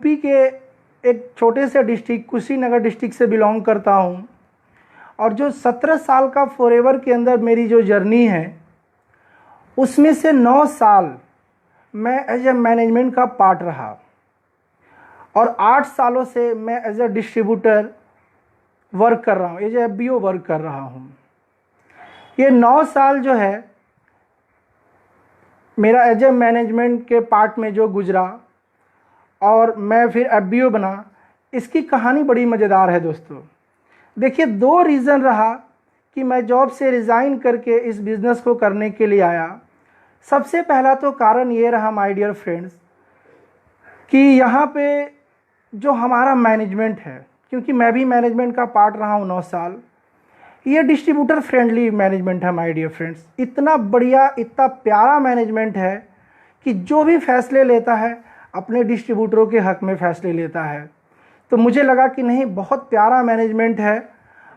UP के एक छोटे से डिस्ट्रिक्ट कुशीनगर डिस्ट्रिक्ट से बिलोंग करता हूँ। और जो 17 साल का फॉरएवर के अंदर मेरी जो जर्नी है, उसमें से 9 साल मैं एज ए मैनेजमेंट का पार्ट रहा और 8 सालों से मैं एज ए डिस्ट्रीब्यूटर वर्क कर रहा हूँ, एज ए एफबीओ वर्क कर रहा हूँ। ये 9 साल जो है मेरा एज ए मैनेजमेंट के पार्ट में जो गुजरा और मैं फिर एफबीओ बना, इसकी कहानी बड़ी मज़ेदार है दोस्तों। देखिए, 2 रीज़न रहा कि मैं जॉब से रिज़ाइन करके इस बिज़नेस को करने के लिए आया। सबसे पहला तो कारण ये रहा माय डियर फ्रेंड्स कि यहाँ पे जो हमारा मैनेजमेंट है, क्योंकि मैं भी मैनेजमेंट का पार्ट रहा हूँ 9 साल, ये डिस्ट्रीब्यूटर फ्रेंडली मैनेजमेंट है माय डियर फ्रेंड्स। इतना बढ़िया, इतना प्यारा मैनेजमेंट है कि जो भी फैसले लेता है अपने डिस्ट्रीब्यूटरों के हक़ में फ़ैसले लेता है। तो मुझे लगा कि नहीं, बहुत प्यारा मैनेजमेंट है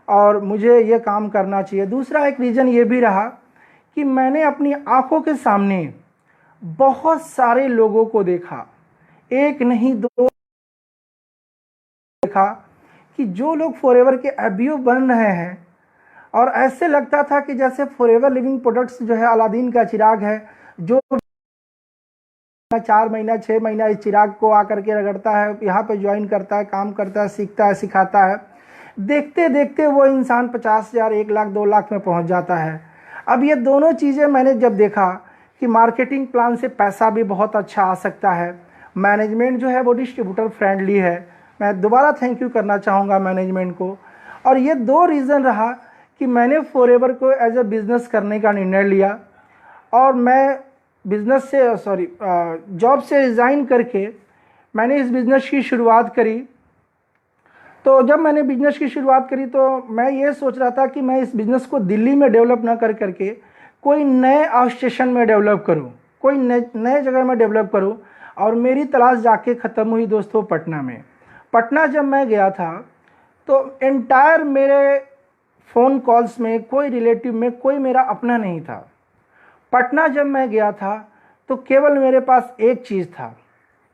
और मुझे ये काम करना चाहिए। दूसरा एक रीज़न ये भी रहा कि मैंने अपनी आंखों के सामने बहुत सारे लोगों को देखा, एक नहीं 2 देखा कि जो लोग फॉरएवर के एफबीओ बन रहे हैं और ऐसे लगता था कि जैसे फॉरएवर लिविंग प्रोडक्ट्स जो है अलादीन का चिराग है, जो 4 महीना 6 महीना इस चिराग को आकर के रगड़ता है, यहाँ पे ज्वाइन करता है, काम करता है, सीखता है, सिखाता है। देखते देखते वो इंसान 50,000, 1 लाख, 2 लाख में पहुँच जाता है। अब ये दोनों चीज़ें मैंने जब देखा कि मार्केटिंग प्लान से पैसा भी बहुत अच्छा आ सकता है, मैनेजमेंट जो है वो डिस्ट्रीब्यूटर फ्रेंडली है, मैं दोबारा थैंक यू करना चाहूँगा मैनेजमेंट को। और ये 2 रीज़न रहा कि मैंने फॉरएवर को एज ए बिज़नेस करने का निर्णय लिया और मैं बिज़नेस से जॉब से रिज़ाइन करके मैंने इस बिज़नेस की शुरुआत करी। तो जब मैंने बिज़नेस की शुरुआत करी तो मैं ये सोच रहा था कि मैं इस बिज़नेस को दिल्ली में डेवलप ना कर करके कोई नए स्टेशन में डेवलप करूं, कोई नए जगह में डेवलप करूं। और मेरी तलाश जाके ख़त्म हुई दोस्तों पटना में। पटना जब मैं गया था तो एंटायर मेरे फ़ोन कॉल्स में कोई रिलेटिव में कोई मेरा अपना नहीं था। पटना जब मैं गया था तो केवल मेरे पास एक चीज़ था।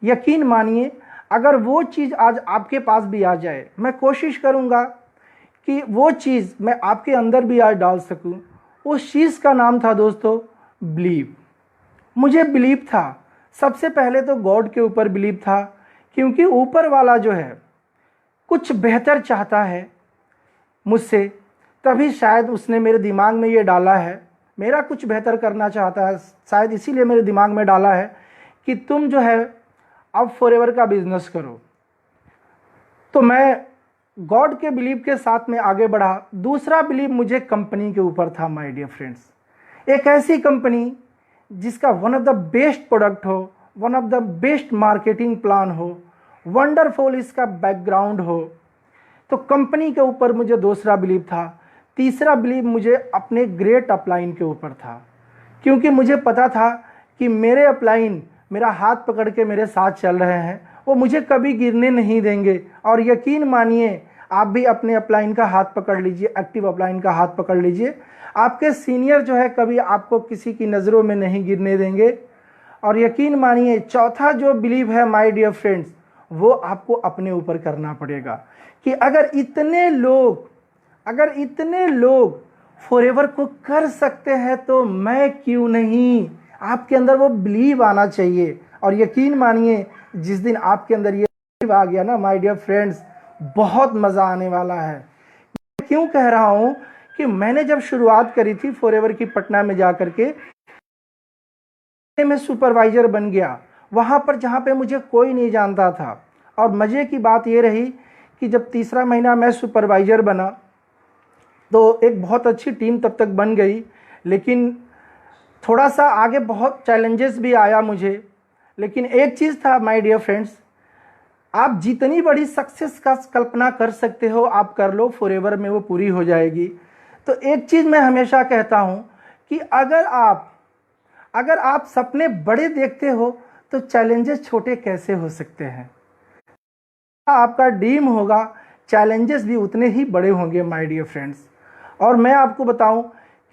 यकीन मानिए, अगर वो चीज़ आज आपके पास भी आ जाए, मैं कोशिश करूँगा कि वो चीज़ मैं आपके अंदर भी आज डाल सकूँ। उस चीज़ का नाम था दोस्तों बिलीव। मुझे बिलीव था, सबसे पहले तो गॉड के ऊपर बिलीव था, क्योंकि ऊपर वाला जो है कुछ बेहतर चाहता है मुझसे, तभी शायद उसने मेरे दिमाग में ये डाला है, मेरा कुछ बेहतर करना चाहता है, शायद इसीलिए मेरे दिमाग में डाला है कि तुम जो है अब फॉरएवर का बिज़नेस करो। तो मैं गॉड के बिलीव के साथ में आगे बढ़ा। दूसरा बिलीव मुझे कंपनी के ऊपर था माय डियर फ्रेंड्स। एक ऐसी कंपनी जिसका one of the best product हो, one of the best marketing plan हो, वंडरफुल इसका बैकग्राउंड हो। तो कंपनी के ऊपर मुझे दूसरा बिलीव था। तीसरा बिलीव मुझे अपने ग्रेट अपलाइन के ऊपर था, क्योंकि मुझे पता था कि मेरे अपलाइन मेरा हाथ पकड़ के मेरे साथ चल रहे हैं, वो मुझे कभी गिरने नहीं देंगे। और यकीन मानिए, आप भी अपने अपलाइन का हाथ पकड़ लीजिए, एक्टिव अपलाइन का हाथ पकड़ लीजिए, आपके सीनियर जो है कभी आपको किसी की नज़रों में नहीं गिरने देंगे। और यकीन मानिए, चौथा जो बिलीव है माय डियर फ्रेंड्स, वो आपको अपने ऊपर करना पड़ेगा कि अगर इतने लोग फॉरएवर को कर सकते हैं तो मैं क्यों नहीं। आपके अंदर वो बिलीव आना चाहिए। और यकीन मानिए, जिस दिन आपके अंदर ये बिलीव आ गया ना माय डियर फ्रेंड्स, बहुत मज़ा आने वाला है। क्यों कह रहा हूँ कि मैंने जब शुरुआत करी थी फॉरएवर की पटना में जा करके, मैं सुपरवाइज़र बन गया वहाँ पर जहाँ पे मुझे कोई नहीं जानता था। और मज़े की बात ये रही कि जब तीसरा महीना मैं सुपरवाइज़र बना तो एक बहुत अच्छी टीम तब तक बन गई, लेकिन थोड़ा सा आगे बहुत चैलेंजेस भी आया मुझे। लेकिन एक चीज़ था माय डियर फ्रेंड्स, आप जितनी बड़ी सक्सेस का कल्पना कर सकते हो आप कर लो, फॉरएवर में वो पूरी हो जाएगी। तो एक चीज़ मैं हमेशा कहता हूँ कि अगर आप सपने बड़े देखते हो तो चैलेंजेस छोटे कैसे हो सकते हैं। आपका ड्रीम होगा, चैलेंजेस भी उतने ही बड़े होंगे माय डियर फ्रेंड्स। और मैं आपको बताऊं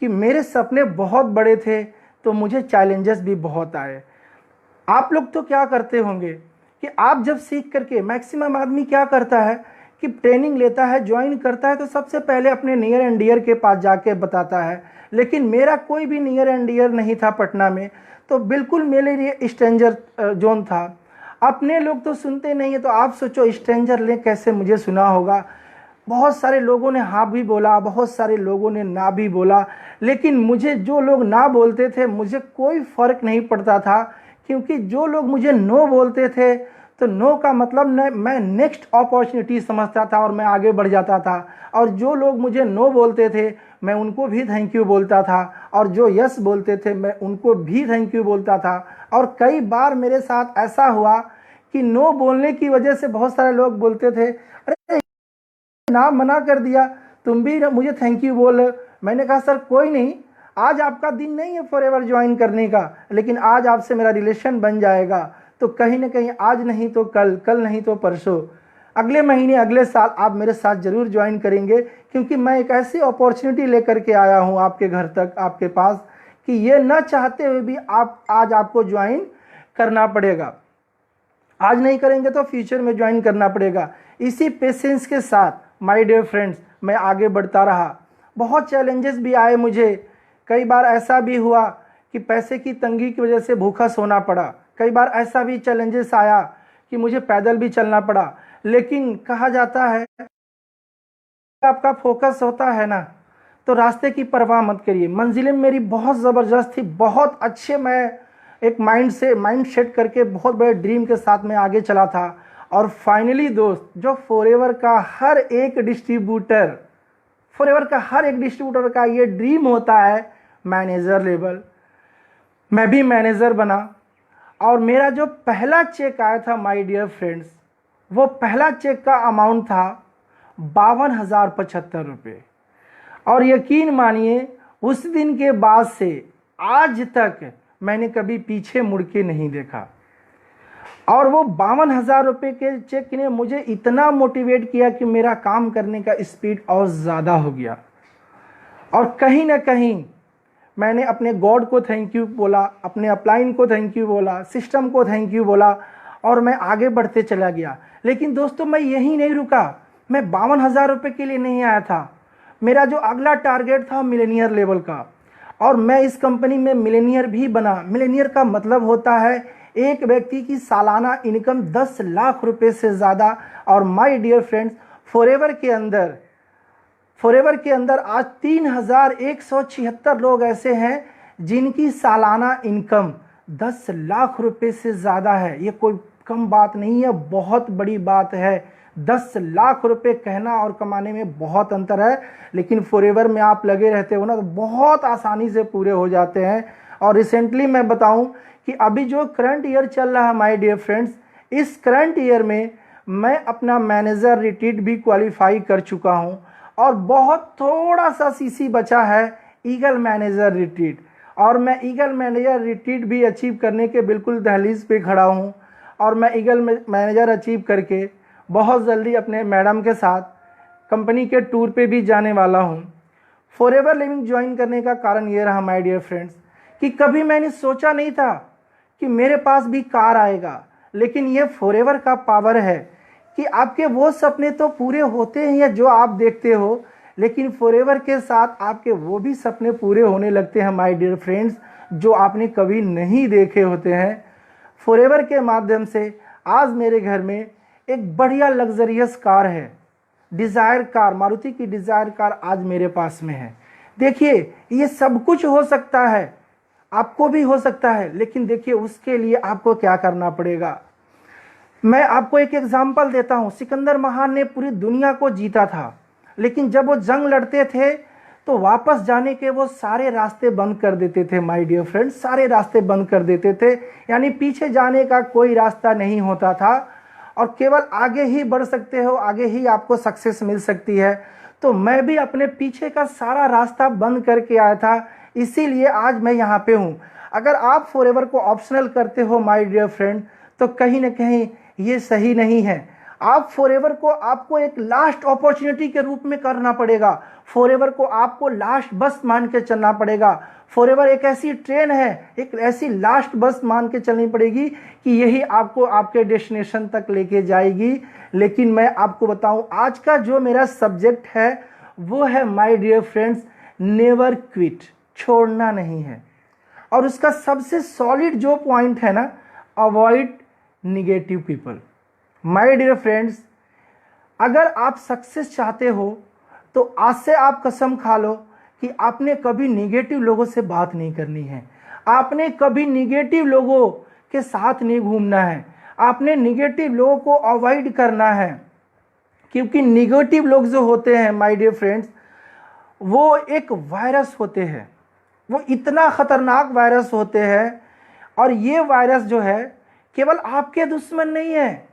कि मेरे सपने बहुत बड़े थे तो मुझे चैलेंजेस भी बहुत आए। आप लोग तो क्या करते होंगे कि आप जब सीख करके, मैक्सिमम आदमी क्या करता है कि ट्रेनिंग लेता है, ज्वाइन करता है, तो सबसे पहले अपने नियर एंड डियर के पास जाके बताता है। लेकिन मेरा कोई भी नियर एंड डियर नहीं था पटना में, तो बिल्कुल मेरे लिए स्ट्रेंजर जोन था। अपने लोग तो सुनते नहीं है, तो आप सोचो स्ट्रेंजर ले कैसे मुझे सुना होगा। बहुत सारे लोगों ने हाँ भी बोला, बहुत सारे लोगों ने ना भी बोला, लेकिन मुझे जो लोग ना बोलते थे मुझे कोई फ़र्क नहीं पड़ता था, क्योंकि जो लोग मुझे नो बोलते थे तो नो का मतलब मैं नेक्स्ट अपॉर्चुनिटी समझता था और मैं आगे बढ़ जाता था। और जो लोग मुझे नो बोलते थे मैं उनको भी थैंक यू बोलता था, और जो यस बोलते थे मैं उनको भी थैंक यू बोलता था। और कई बार मेरे साथ ऐसा हुआ कि नो बोलने की वजह से बहुत सारे लोग बोलते थे, अरे ना मना कर दिया, तुम भी मुझे थैंक यू बोल। मैंने कहा सर कोई नहीं, आज आपका दिन नहीं है फॉरएवर ज्वाइन करने का, लेकिन आज आपसे मेरा रिलेशन बन जाएगा, तो कहीं ना कहीं आज नहीं तो कल, कल नहीं तो परसों, अगले महीने, अगले साल आप मेरे साथ ज़रूर ज्वाइन करेंगे, क्योंकि मैं एक ऐसी अपॉर्चुनिटी लेकर के आया हूँ आपके घर तक, आपके पास, कि ये ना चाहते हुए भी आज आपको ज्वाइन करना पड़ेगा। आज नहीं करेंगे तो फ्यूचर में ज्वाइन करना पड़ेगा। इसी पेशेंस के साथ माय डियर फ्रेंड्स मैं आगे बढ़ता रहा। बहुत चैलेंजेस भी आए मुझे, कई बार ऐसा भी हुआ कि पैसे की तंगी की वजह से भूखा सोना पड़ा, कई बार ऐसा भी चैलेंजेस आया कि मुझे पैदल भी चलना पड़ा। लेकिन कहा जाता है आपका फोकस होता है ना, तो रास्ते की परवाह मत करिए। मंजिलें मेरी बहुत ज़बरदस्त थी, बहुत अच्छे, मैं एक माइंड सेट करके बहुत बड़े ड्रीम के साथ में आगे चला था। और फाइनली दोस्त, जो फॉरएवर का हर एक डिस्ट्रीब्यूटर का ये ड्रीम होता है मैनेजर लेवल, मैं भी मैनेजर बना। और मेरा जो पहला चेक आया था माय डियर फ्रेंड्स, वो पहला चेक का अमाउंट था 52,075 रुपये। और यकीन मानिए उस दिन के बाद से आज तक मैंने कभी पीछे मुड़ के नहीं देखा। और वो 52,000 रुपये के चेक ने मुझे इतना मोटिवेट किया कि मेरा काम करने का स्पीड और ज़्यादा हो गया। और कहीं ना कहीं मैंने अपने गॉड को थैंक यू बोला, अपने अपलाइन को थैंक यू बोला, सिस्टम को थैंक यू बोला, और मैं आगे बढ़ते चला गया। लेकिन दोस्तों मैं यहीं नहीं रुका, मैं 52,000 रुपये के लिए नहीं आया था। मेरा जो अगला टारगेट था मिलेनियर लेवल का, और मैं इस कंपनी में मिलेनियर भी बना। मिलेनियर का मतलब होता है एक व्यक्ति की सालाना इनकम 10 लाख रुपए से ज़्यादा। और माय डियर फ्रेंड्स, फॉरएवर के अंदर आज 3,176 लोग ऐसे हैं जिनकी सालाना इनकम 10 लाख रुपए से ज़्यादा है। ये कोई कम बात नहीं है, बहुत बड़ी बात है। 10 लाख रुपए कहना और कमाने में बहुत अंतर है, लेकिन फॉरएवर में आप लगे रहते हो ना तो बहुत आसानी से पूरे हो जाते हैं। और रिसेंटली मैं बताऊं कि अभी जो करंट ईयर चल रहा है माय डियर फ्रेंड्स, इस करंट ईयर में मैं अपना मैनेजर रिट्रीट भी क्वालिफाई कर चुका हूं, और बहुत थोड़ा सा सीसी बचा है ईगल मैनेजर रिट्रीट। और मैं ईगल मैनेजर रिट्रीट भी अचीव करने के बिल्कुल दहलीज पे खड़ा हूं। और मैं ईगल मैनेजर अचीव करके बहुत जल्दी अपने मैडम के साथ कंपनी के टूर पे भी जाने वाला हूँ। फॉरएवर लिविंग ज्वाइन करने का कारण ये रहा माय डियर फ्रेंड्स कि कभी मैंने सोचा नहीं था कि मेरे पास भी कार आएगा, लेकिन ये फॉरएवर का पावर है कि आपके वो सपने तो पूरे होते हैं या जो आप देखते हो, लेकिन फॉरएवर के साथ आपके वो भी सपने पूरे होने लगते हैं माय डियर फ्रेंड्स जो आपने कभी नहीं देखे होते हैं। फॉरएवर के माध्यम से आज मेरे घर में एक बढ़िया लग्जरियस कार है, डिज़ायर कार, मारुति की डिज़ायर कार आज मेरे पास में है। देखिए ये सब कुछ हो सकता है, आपको भी हो सकता है, लेकिन देखिए उसके लिए आपको क्या करना पड़ेगा। मैं आपको एक एग्जाम्पल देता हूँ। सिकंदर महान ने पूरी दुनिया को जीता था, लेकिन जब वो जंग लड़ते थे तो वापस जाने के वो सारे रास्ते बंद कर देते थे माय डियर फ्रेंड्स, सारे रास्ते बंद कर देते थे, यानी पीछे जाने का कोई रास्ता नहीं होता था, और केवल आगे ही बढ़ सकते हो, आगे ही आपको सक्सेस मिल सकती है। तो मैं भी अपने पीछे का सारा रास्ता बंद करके आया था, इसीलिए आज मैं यहाँ पे हूँ। अगर आप फॉरएवर को ऑप्शनल करते हो माय डियर फ्रेंड, तो कहीं ना कहीं ये सही नहीं है। आप फॉरएवर को आपको एक लास्ट अपॉर्चुनिटी के रूप में करना पड़ेगा। फॉरएवर को आपको लास्ट बस मान के चलना पड़ेगा। फॉरएवर एक ऐसी ट्रेन है, एक ऐसी लास्ट बस मान के चलनी पड़ेगी कि यही आपको आपके डेस्टिनेशन तक लेके जाएगी। लेकिन मैं आपको बताऊं, आज का जो मेरा सब्जेक्ट है वो है my dear friends, never quit, छोड़ना नहीं है। और उसका सबसे सॉलिड जो पॉइंट है ना, avoid negative people. My dear friends, अगर आप सक्सेस चाहते हो तो आज से आप कसम खा लो कि आपने कभी निगेटिव लोगों से बात नहीं करनी है, आपने कभी निगेटिव लोगों के साथ नहीं घूमना है, आपने निगेटिव लोगों को अवॉइड करना है। क्योंकि निगेटिव लोग जो होते हैं माय डियर फ्रेंड्स, वो एक वायरस होते हैं, वो इतना खतरनाक वायरस होते हैं। और ये वायरस जो है केवल आपके दुश्मन नहीं है।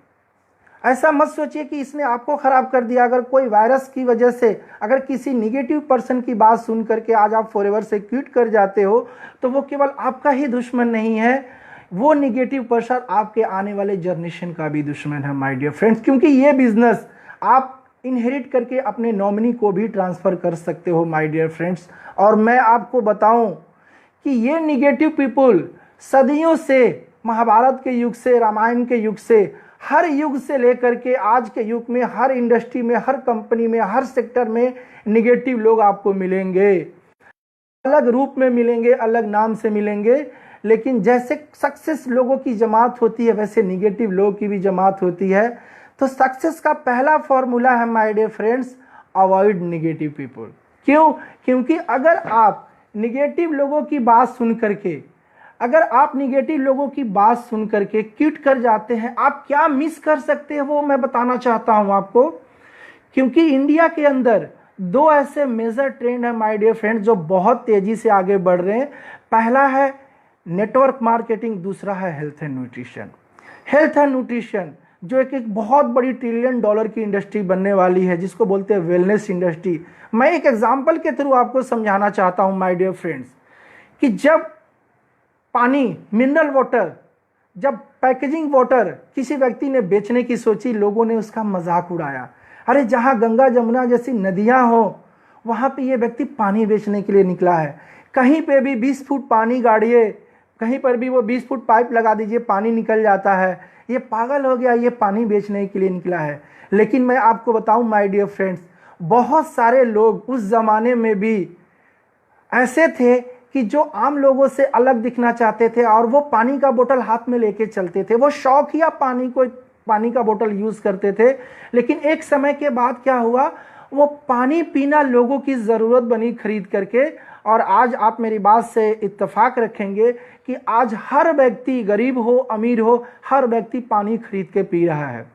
ऐसा मत सोचिए कि इसने आपको खराब कर दिया। अगर कोई वायरस की वजह से, अगर किसी निगेटिव पर्सन की बात सुन करके आज आप फॉरएवर से क्विट कर जाते हो, तो वो केवल आपका ही दुश्मन नहीं है, वो निगेटिव पर्सन आपके आने वाले जनरेशन का भी दुश्मन है माय डियर फ्रेंड्स। क्योंकि ये बिजनेस आप इनहेरिट करके अपने नॉमिनी को भी ट्रांसफर कर सकते हो माय डियर फ्रेंड्स। और मैं आपको बताऊं कि ये निगेटिव पीपल सदियों से, महाभारत के युग से, रामायण के युग से, हर युग से लेकर के आज के युग में, हर इंडस्ट्री में, हर कंपनी में, हर सेक्टर में निगेटिव लोग आपको मिलेंगे। अलग रूप में मिलेंगे, अलग नाम से मिलेंगे, लेकिन जैसे सक्सेस लोगों की जमात होती है वैसे निगेटिव लोगों की भी जमात होती है। तो सक्सेस का पहला फॉर्मूला है my dear friends, avoid negative people. क्यों? क्योंकि अगर आप निगेटिव लोगों की बात सुन करके, अगर आप निगेटिव लोगों की बात सुन करके क्विट कर जाते हैं, आप क्या मिस कर सकते हैं वो मैं बताना चाहता हूं आपको। क्योंकि इंडिया के अंदर दो ऐसे मेजर ट्रेंड है माय डियर फ्रेंड्स जो बहुत तेजी से आगे बढ़ रहे हैं। पहला है नेटवर्क मार्केटिंग, दूसरा है health and nutrition. Health and nutrition जो एक बहुत बड़ी $1 ट्रिलियन की इंडस्ट्री बनने वाली है, जिसको बोलते हैं वेलनेस इंडस्ट्री। मैं एक एग्जांपल के थ्रू आपको समझाना चाहता हूं माय डियर फ्रेंड्स, कि जब पानी, मिनरल वाटर, जब पैकेजिंग वाटर किसी व्यक्ति ने बेचने की सोची, लोगों ने उसका मजाक उड़ाया। अरे जहां गंगा जमुना जैसी नदियां हो वहां पे ये व्यक्ति पानी बेचने के लिए निकला है। कहीं पे भी 20 फुट पानी गाड़िए, कहीं पर भी वो 20 फुट पाइप लगा दीजिए, पानी निकल जाता है। ये पागल हो गया, ये पानी बेचने के लिए निकला है। लेकिन मैं आपको बताऊं माय डियर फ्रेंड्स, बहुत सारे लोग उस जमाने में भी ऐसे थे कि जो आम लोगों से अलग दिखना चाहते थे और वो पानी का बोतल हाथ में लेके चलते थे। वो शौकिया पानी का बोतल यूज करते थे। लेकिन एक समय के बाद क्या हुआ, वो पानी पीना लोगों की जरूरत बनी खरीद करके। और आज आप मेरी बात से इत्तेफाक रखेंगे कि आज हर व्यक्ति, गरीब हो अमीर हो, हर व्यक्ति पानी खरीद के पी रहा है।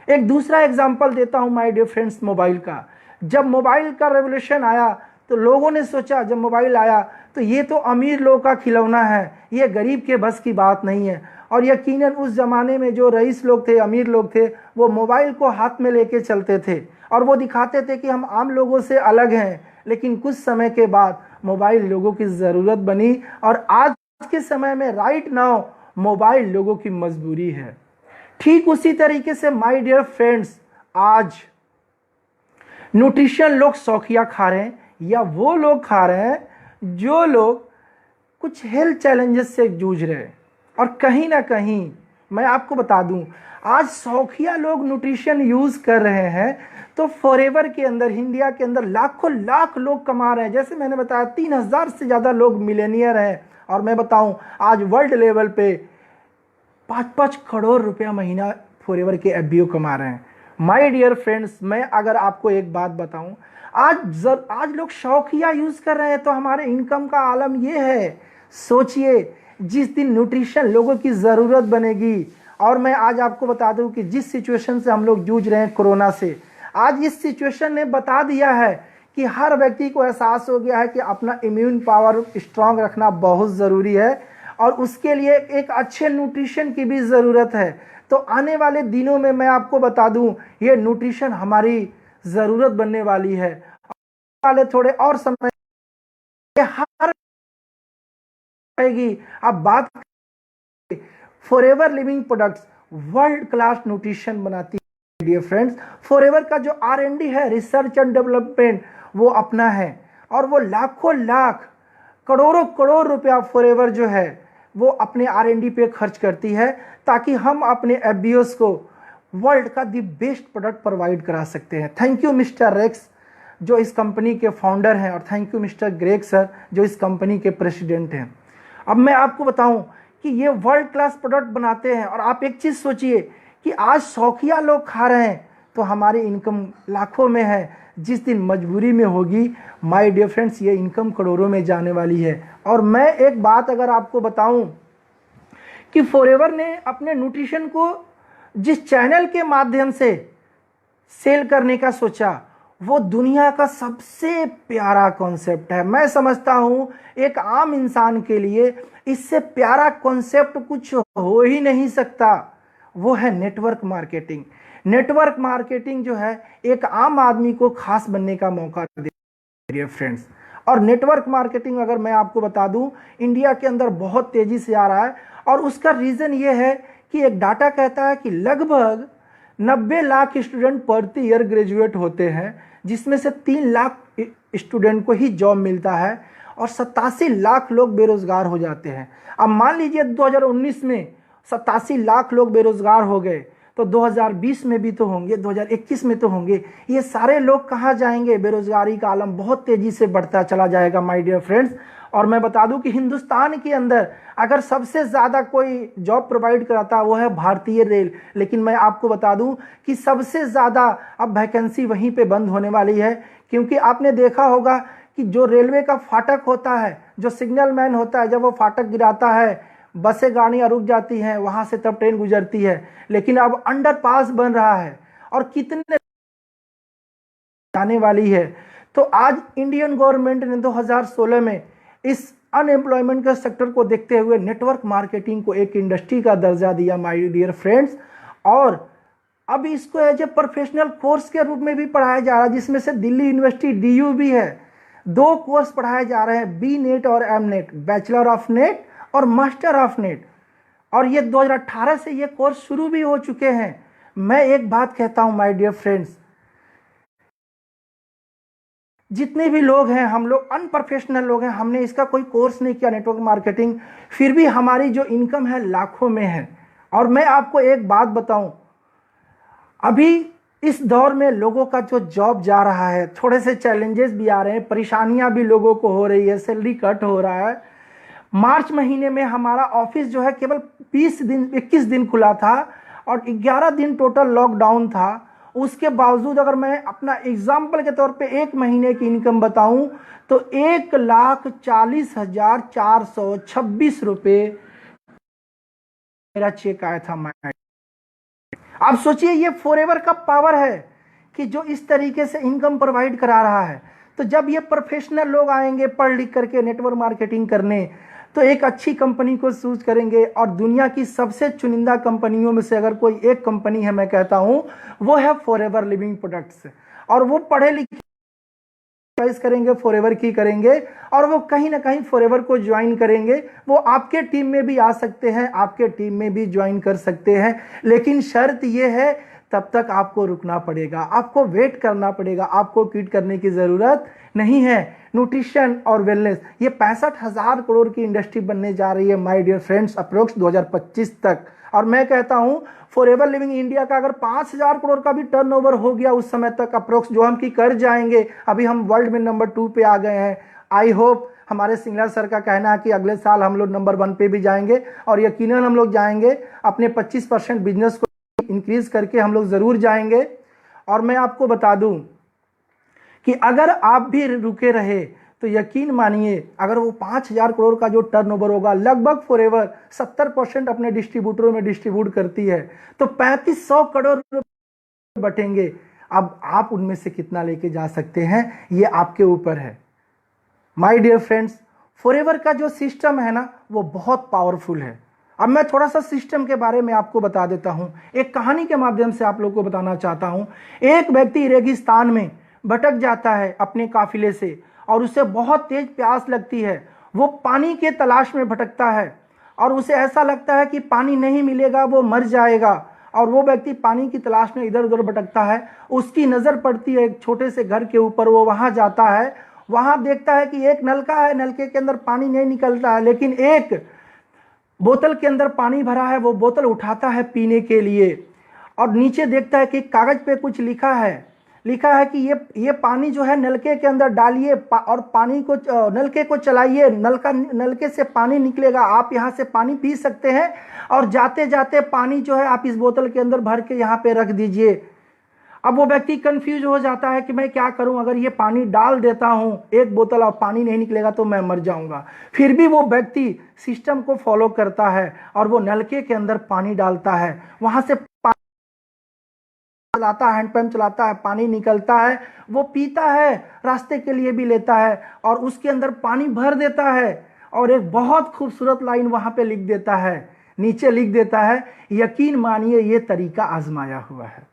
एक दूसरा एग्जांपल देता हूं माय डियर फ्रेंड्स, मोबाइल का। जब मोबाइल का रेवोल्यूशन आया तो लोगों ने सोचा, जब मोबाइल आया तो ये तो अमीर लोग का खिलौना है, ये गरीब के बस की बात नहीं है। और यकीनन उस जमाने में जो रईस लोग थे, अमीर लोग थे, वो मोबाइल को हाथ में लेके चलते थे और वो दिखाते थे कि हम आम लोगों से अलग हैं। लेकिन कुछ समय के बाद मोबाइल लोगों की ज़रूरत बनी और आज के समय में राइट नाउ मोबाइल लोगों की मजबूरी है। ठीक उसी तरीके से माय डियर फ्रेंड्स, आज न्यूट्रिशन लोग शौकिया खा रहे हैं, या वो लोग खा रहे हैं जो लोग कुछ हेल्थ चैलेंजेस से जूझ रहे हैं। और कहीं ना कहीं मैं आपको बता दूं, आज शौकिया लोग न्यूट्रिशन यूज कर रहे हैं तो फॉरएवर के अंदर, इंडिया के अंदर लाखों लाख लोग कमा रहे हैं। जैसे मैंने बताया 3000 से ज़्यादा लोग मिलेनियर हैं। और मैं बताऊं, आज वर्ल्ड लेवल पे 5-5 करोड़ रुपया महीना फॉरएवर के एफबीओ कमा रहे हैं। माय डियर फ्रेंड्स, मैं अगर आपको एक बात बताऊं, आज लोग शौकिया यूज कर रहे हैं तो हमारे इनकम का आलम ये है। सोचिए, जिस दिन न्यूट्रिशन लोगों की ज़रूरत बनेगी, और मैं आज आपको बता दूं कि जिस सिचुएशन से हम लोग जूझ रहे हैं कोरोना से, आज इस सिचुएशन ने बता दिया है कि हर व्यक्ति को एहसास हो गया है कि अपना इम्यून पावर स्ट्रांग रखना बहुत ज़रूरी है और उसके लिए एक अच्छे न्यूट्रिशन की भी ज़रूरत है। तो आने वाले दिनों में मैं आपको बता दूं, ये न्यूट्रिशन हमारी ज़रूरत बनने वाली है। वाले थोड़े और समय हर अब बात forever living products world class nutrition बनाती है डियर फ्रेंड्स। फॉरएवर का जो R&D है, रिसर्च एंड डेवलपमेंट, वो अपना है और वो लाखों लाख करोड़ों करोड़ रुपया फॉरएवर जो है वो अपने R&D पे खर्च करती है, ताकि हम अपने FBOs को वर्ल्ड का दी बेस्ट प्रोडक्ट प्रोवाइड करा सकते हैं। थैंक यू मिस्टर रेक्स जो इस कंपनी के फाउंडर हैं, और thank you mister Greg sir जो इस कंपनी के प्रेसिडेंट हैं। अब मैं आपको बताऊं कि ये वर्ल्ड क्लास प्रोडक्ट बनाते हैं, और आप एक चीज़ सोचिए कि आज शौकिया लोग खा रहे हैं तो हमारी इनकम लाखों में है। जिस दिन मजबूरी में होगी माय डियर फ्रेंड्स, ये इनकम करोड़ों में जाने वाली है। और मैं एक बात अगर आपको बताऊं कि फॉरएवर ने अपने न्यूट्रिशन को जिस चैनल के माध्यम से सेल करने का सोचा, वो दुनिया का सबसे प्यारा कॉन्सेप्ट है। मैं समझता हूं एक आम इंसान के लिए इससे प्यारा कॉन्सेप्ट कुछ हो ही नहीं सकता, वो है नेटवर्क मार्केटिंग। नेटवर्क मार्केटिंग जो है एक आम आदमी को खास बनने का मौका दे रही है फ्रेंड्स। और नेटवर्क मार्केटिंग अगर मैं आपको बता दूं, इंडिया के अंदर बहुत तेजी से आ रहा है, और उसका रीजन ये है कि एक डाटा कहता है कि लगभग 90 लाख स्टूडेंट प्रति ईयर ग्रेजुएट होते हैं, जिसमें से 3 लाख स्टूडेंट को ही जॉब मिलता है, और 87 लाख लोग बेरोजगार हो जाते हैं। अब मान लीजिए 2019 में 87 लाख लोग बेरोजगार हो गए, तो 2020 में भी तो होंगे, 2021 में तो होंगे। ये सारे लोग कहाँ जाएंगे? बेरोजगारी का आलम बहुत तेजी से बढ़ता चला जाएगा माय डियर फ्रेंड्स। और मैं बता दूं कि हिंदुस्तान के अंदर अगर सबसे ज़्यादा कोई जॉब प्रोवाइड कराता है वो है भारतीय रेल, लेकिन मैं आपको बता दूं कि सबसे ज़्यादा अब वैकेंसी वहीं पे बंद होने वाली है। क्योंकि आपने देखा होगा कि जो रेलवे का फाटक होता है, जो सिग्नल मैन होता है, जब वो फाटक गिराता है, बसें गाड़ियाँ रुक जाती हैं, वहाँ से तब ट्रेन गुजरती है। लेकिन अब अंडरपास बन रहा है और कितने जाने वाली है। तो आज इंडियन गवर्नमेंट ने 2016 में इस अनएम्प्लॉयमेंट के सेक्टर को देखते हुए नेटवर्क मार्केटिंग को एक इंडस्ट्री का दर्जा दिया माय डियर फ्रेंड्स। और अब इसको एज ए प्रोफेशनल कोर्स के रूप में भी पढ़ाया जा रहा है, जिसमें से दिल्ली यूनिवर्सिटी DU भी है। 2 कोर्स पढ़ाए जा रहे हैं, बी नेट और M net, bachelor of net और मास्टर ऑफ नेट। और ये 2018 से ये कोर्स शुरू भी हो चुके हैं। मैं एक बात कहता हूं माय डियर फ्रेंड्स, जितने भी लोग हैं, हम लोग अनप्रोफेशनल लोग हैं, हमने इसका कोई कोर्स नहीं किया नेटवर्क मार्केटिंग, फिर भी हमारी जो इनकम है लाखों में है। और मैं आपको एक बात बताऊं, अभी इस दौर में लोगों का जो जॉब जा रहा है, थोड़े से चैलेंजेस भी आ रहे हैं, परेशानियां भी लोगों को हो रही है, सैलरी कट हो रहा है। मार्च महीने में हमारा ऑफिस जो है केवल 21 दिन खुला था और 11 दिन टोटल लॉकडाउन था। उसके बावजूद अगर मैं अपना एग्जाम्पल के तौर पे 1 महीने की इनकम बताऊं तो 1,40,426 रुपये मेरा चेक आया था। आप सोचिए ये फॉरएवर का पावर है कि जो इस तरीके से इनकम प्रोवाइड करा रहा है। तो जब ये प्रोफेशनल लोग आएंगे पढ़ लिख करके नेटवर्क मार्केटिंग करने, तो एक अच्छी कंपनी को चूज करेंगे। और दुनिया की सबसे चुनिंदा कंपनियों में से अगर कोई एक कंपनी है, मैं कहता हूं वो है फॉरएवर लिविंग प्रोडक्ट्स। और वो पढ़े लिखे चॉइस करेंगे, फॉरएवर की करेंगे, और वो कहीं ना कहीं फॉरएवर को ज्वाइन करेंगे। वो आपके टीम में भी आ सकते हैं, आपके टीम में भी ज्वाइन कर सकते हैं, लेकिन शर्त ये है तब तक आपको रुकना पड़ेगा, आपको वेट करना पड़ेगा, आपको क्विट करने की जरूरत नहीं है। न्यूट्रिशन और वेलनेस ये 65,000 करोड़ की इंडस्ट्री बनने जा रही है माय डियर फ्रेंड्स, अप्रोक्स 2025 तक। और मैं कहता हूं फॉरएवर लिविंग इंडिया का अगर 5,000 करोड़ का भी टर्नओवर हो गया उस समय तक अप्रोक्स, जो हम की कर जाएंगे। अभी हम वर्ल्ड में नंबर 2 पे आ गए हैं। आई होप, हमारे सिंगलर सर का कहना है कि अगले साल हम लोग नंबर 1 पे भी जाएंगे, और यकीनन हम लोग जाएंगे। अपने 25% बिजनेस को इंक्रीज करके हम लोग जरूर जाएंगे। और मैं आपको बता दूं कि अगर आप भी रुके रहे तो यकीन मानिए, अगर वो 5,000 करोड़ का जो टर्नओवर होगा, लगभग फॉरएवर 70% अपने डिस्ट्रीब्यूटरों में डिस्ट्रीब्यूट करती है, तो 3500 करोड़ बटेंगे। अब आप उनमें से कितना लेके जा सकते हैं, ये आपके ऊपर है माय डियर फ्रेंड्स। फॉरएवर का जो सिस्टम है ना, वो बहुत पावरफुल है। अब मैं थोड़ा सा सिस्टम के बारे में आपको बता देता हूं, एक कहानी के माध्यम से आप लोग को बताना चाहता हूं। एक व्यक्ति रेगिस्तान में भटक जाता है अपने काफिले से, और उसे बहुत तेज प्यास लगती है। वो पानी के तलाश में भटकता है, और उसे ऐसा लगता है कि पानी नहीं मिलेगा, वो मर जाएगा। और वो व्यक्ति पानी की तलाश में इधर उधर भटकता है। उसकी नज़र पड़ती है एक छोटे से घर के ऊपर, वो वहाँ जाता है। वहां देखता है कि एक नलका है, नलके के अंदर पानी नहीं निकलता है, लेकिन एक बोतल के अंदर पानी भरा है, वो बोतल उठाता है पीने के लिए, और नीचे देखता है कि कागज पे कुछ लिखा है कि ये पानी जो है नलके के अंदर डालिए और पानी को नलके को चलाइए, नलके से पानी निकलेगा, आप यहाँ से पानी पी सकते हैं, और जाते जाते पानी जो है आप इस बोतल के अंदर भर के यहाँ पे रख दीजिए। अब वो व्यक्ति कंफ्यूज हो जाता है कि मैं क्या करूं, अगर ये पानी डाल देता हूं एक बोतल और पानी नहीं निकलेगा तो मैं मर जाऊंगा। फिर भी वो व्यक्ति सिस्टम को फॉलो करता है और वो नलके के अंदर पानी डालता है, वहां से चलाता है, हैंडपंप चलाता है, पानी निकलता है, वो पीता है, रास्ते के लिए भी लेता है और उसके अंदर पानी भर देता है। और एक बहुत खूबसूरत लाइन वहां पे लिख देता है, नीचे लिख देता है, यकीन मानिए ये तरीका आजमाया हुआ है।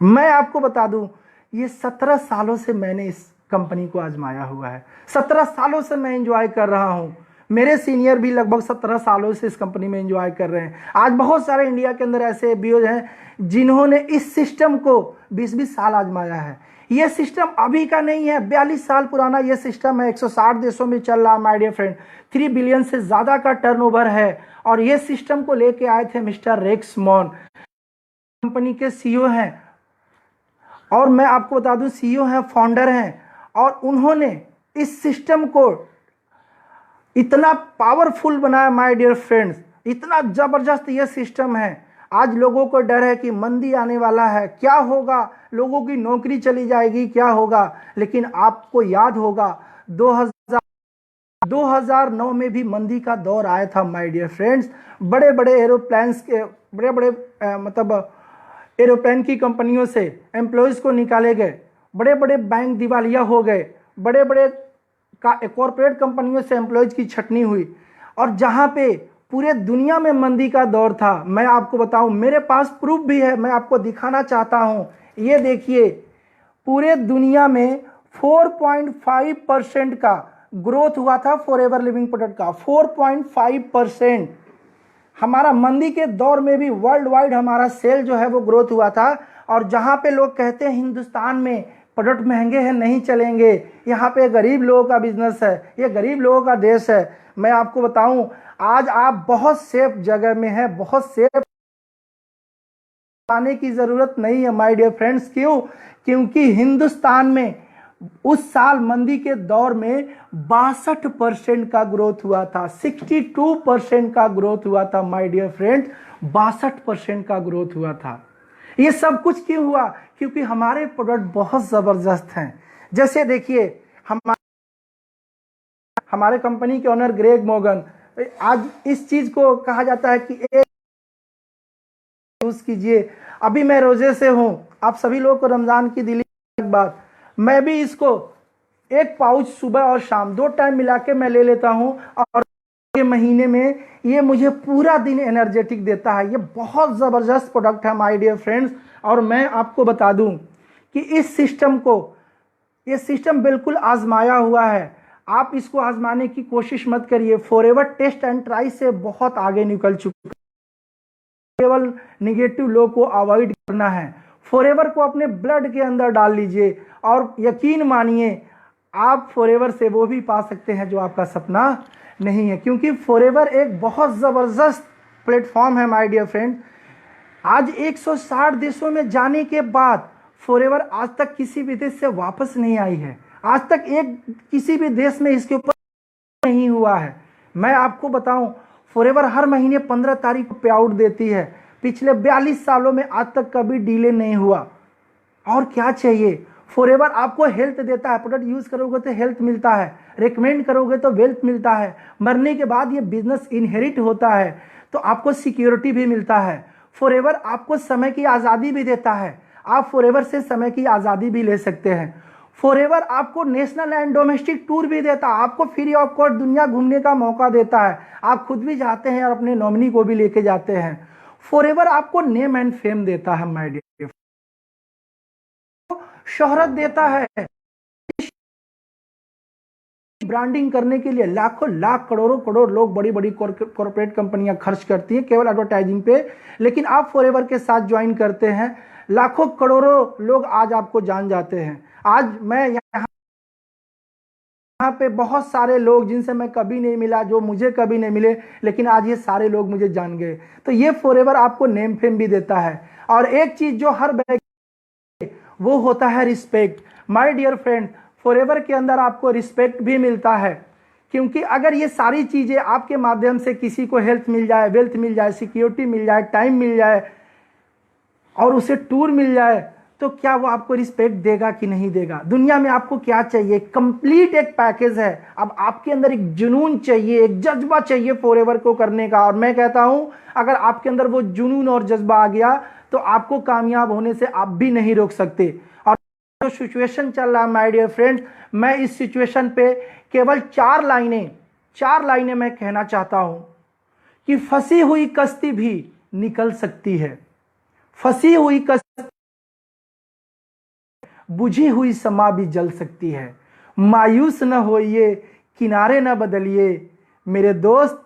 मैं आपको बता दूं, ये 17 सालों से मैंने इस कंपनी को आजमाया हुआ है, 17 सालों से मैं एंजॉय कर रहा हूं। मेरे सीनियर भी लगभग 17 सालों से इस कंपनी में एंजॉय कर रहे हैं। आज बहुत सारे इंडिया के अंदर ऐसे बीओज हैं जिन्होंने इस सिस्टम को 20-20 साल आजमाया है। ये सिस्टम अभी का नहीं है, 42 साल पुराना ये सिस्टम है, 160 देशों में चल रहा। माय डियर फ्रेंड, 3 बिलियन से ज्यादा का टर्नओवर है, और ये सिस्टम को लेके आए थे मिस्टर रेक्स मॉन, कंपनी के सीईओ हैं, और मैं आपको बता दूं सीईओ हैं, फाउंडर हैं, और उन्होंने इस सिस्टम को इतना पावरफुल बनाया माय डियर फ्रेंड्स, इतना जबरदस्त ये सिस्टम है। आज लोगों को डर है कि मंदी आने वाला है, क्या होगा, लोगों की नौकरी चली जाएगी, क्या होगा। लेकिन आपको याद होगा 2009 में भी मंदी का दौर आया था माय डियर फ्रेंड्स। बड़े बड़े एरोप्लेन्स के मतलब एरोप्लेन की कंपनियों से एम्प्लॉयज़ को निकाले गए, बड़े बड़े बैंक दिवालिया हो गए, बड़े बड़े कॉरपोरेट कंपनियों से एम्प्लॉयज़ की छटनी हुई, और जहां पे पूरे दुनिया में मंदी का दौर था। मैं आपको बताऊं, मेरे पास प्रूफ भी है, मैं आपको दिखाना चाहता हूं। ये देखिए, पूरे दुनिया में 4.5% का ग्रोथ हुआ था फॉरएवर लिविंग प्रोडक्ट का, 4.5%। हमारा मंदी के दौर में भी वर्ल्ड वाइड हमारा सेल जो है वो ग्रोथ हुआ था। और जहां पे लोग कहते हैं हिंदुस्तान में प्रोडक्ट महंगे हैं, नहीं चलेंगे, यहाँ पे गरीब लोगों का बिजनेस है, ये गरीब लोगों का देश है, मैं आपको बताऊं आज आप बहुत सेफ जगह में हैं, बहुत सेफ आने की जरूरत नहीं है माय डियर फ्रेंड्स। क्यों? क्योंकि हिंदुस्तान में उस साल मंदी के दौर में 62% का ग्रोथ हुआ था, 62% का ग्रोथ हुआ था माय डियर फ्रेंड, 62% का ग्रोथ हुआ था। ये सब कुछ क्यों हुआ? क्योंकि हमारे प्रोडक्ट बहुत जबरदस्त हैं। जैसे देखिए, हमारे कंपनी के ओनर ग्रेग मोगन, आज इस चीज को कहा जाता है कि एक यूज कीजिए। अभी मैं रोजे से हूं, आप सभी लोगों को रमजान की दिली बात, मैं भी इसको एक पाउच सुबह और शाम 2 टाइम मिला के मैं ले लेता हूं, और के महीने में ये मुझे पूरा दिन एनर्जेटिक देता है। ये बहुत जबरदस्त प्रोडक्ट है माय डियर फ्रेंड्स। और मैं आपको बता दूं कि इस सिस्टम को, ये सिस्टम बिल्कुल आजमाया हुआ है, आप इसको आजमाने की कोशिश मत करिए। फॉरएवर टेस्ट एंड ट्राई से बहुत आगे निकल चुका है, केवल निगेटिव लोग को अवॉइड करना है। फॉरएवर को अपने ब्लड के अंदर डाल लीजिए, और यकीन मानिए आप फॉरएवर से वो भी पा सकते हैं जो आपका सपना नहीं है, क्योंकि फॉरएवर एक बहुत जबरदस्त प्लेटफॉर्म है माय डियर फ्रेंड। आज 160 देशों में जाने के बाद फॉरएवर आज तक किसी भी देश से वापस नहीं आई है, आज तक किसी भी देश में इसके ऊपर नहीं हुआ है। मैं आपको बताऊं, फॉरएवर हर महीने 15 तारीख को पे आउट देती है, पिछले 42 सालों में आज तक कभी डिले नहीं हुआ। और क्या चाहिए? फॉरएवर आपको हेल्थ देता है, प्रोडक्ट यूज करोगे तो हेल्थ मिलता है, रिकमेंड करोगे तो वेल्थ मिलता है, मरने के बाद ये बिजनेस इनहेरिट होता है तो आपको सिक्योरिटी भी मिलता है। फॉरएवर आपको समय की आज़ादी भी देता है, आप फॉरएवर से समय की आज़ादी भी ले सकते हैं। फॉरएवर आपको नेशनल एंड डोमेस्टिक टूर भी देता है, आपको फ्री ऑफ कॉस्ट दुनिया घूमने का मौका देता है, आप खुद भी जाते हैं और अपने नॉमिनी को भी लेके जाते हैं। फॉरएवर आपको नेम एंड फेम देता है माय डियर, शोहरत देता है। ब्रांडिंग करने के लिए लाखों लाख करोड़ों करोड़ लोग, बड़ी बड़ी कॉर्पोरेट कंपनियां खर्च करती हैं केवल एडवर्टाइजिंग पे, लेकिन आप फॉरएवर के साथ ज्वाइन करते हैं, लाखों करोड़ों लोग आज आपको जान जाते हैं। आज मैं यहाँ यहाँ पे बहुत सारे लोग जिनसे मैं कभी नहीं मिला, जो मुझे कभी नहीं मिले, लेकिन आज ये सारे लोग मुझे जान गए। तो ये फॉरएवर आपको नेम फेम भी देता है। और एक चीज जो हर वो होता है respect. My dear friend, forever के अंदर आपको रिस्पेक्ट भी मिलता है, क्योंकि अगर ये सारी चीजें आपके माध्यम से किसी को हेल्थ मिल जाए, वेल्थ मिल जाए, सिक्योरिटी मिल जाए, टाइम मिल जाए और उसे टूर मिल जाए, तो क्या वो आपको रिस्पेक्ट देगा कि नहीं देगा? दुनिया में आपको क्या चाहिए? कंप्लीट एक पैकेज है। अब आपके अंदर एक जुनून चाहिए, एक जज्बा चाहिए फॉरएवर को करने का। और मैं कहता हूं, अगर आपके अंदर वो जुनून और जज्बा आ गया तो आपको कामयाब होने से आप भी नहीं रोक सकते। और जो सिचुएशन चल रहा है माय डियर फ्रेंड्स, मैं इस सिचुएशन पे केवल चार लाइनें मैं कहना चाहता हूं कि फंसी हुई कश्ती भी निकल सकती है, फंसी हुई कश्ती, बुझी हुई समा भी जल सकती है। मायूस न होइए, किनारे न बदलिए मेरे दोस्त,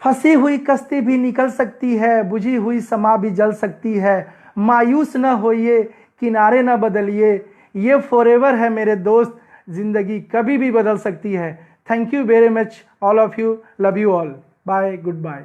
फंसी हुई कश्ती भी निकल सकती है, बुझी हुई समा भी जल सकती है। मायूस न होइए, किनारे न बदलिए, ये फॉरएवर है मेरे दोस्त, जिंदगी कभी भी बदल सकती है। Thank you very much all of you, love you all, bye, good bye.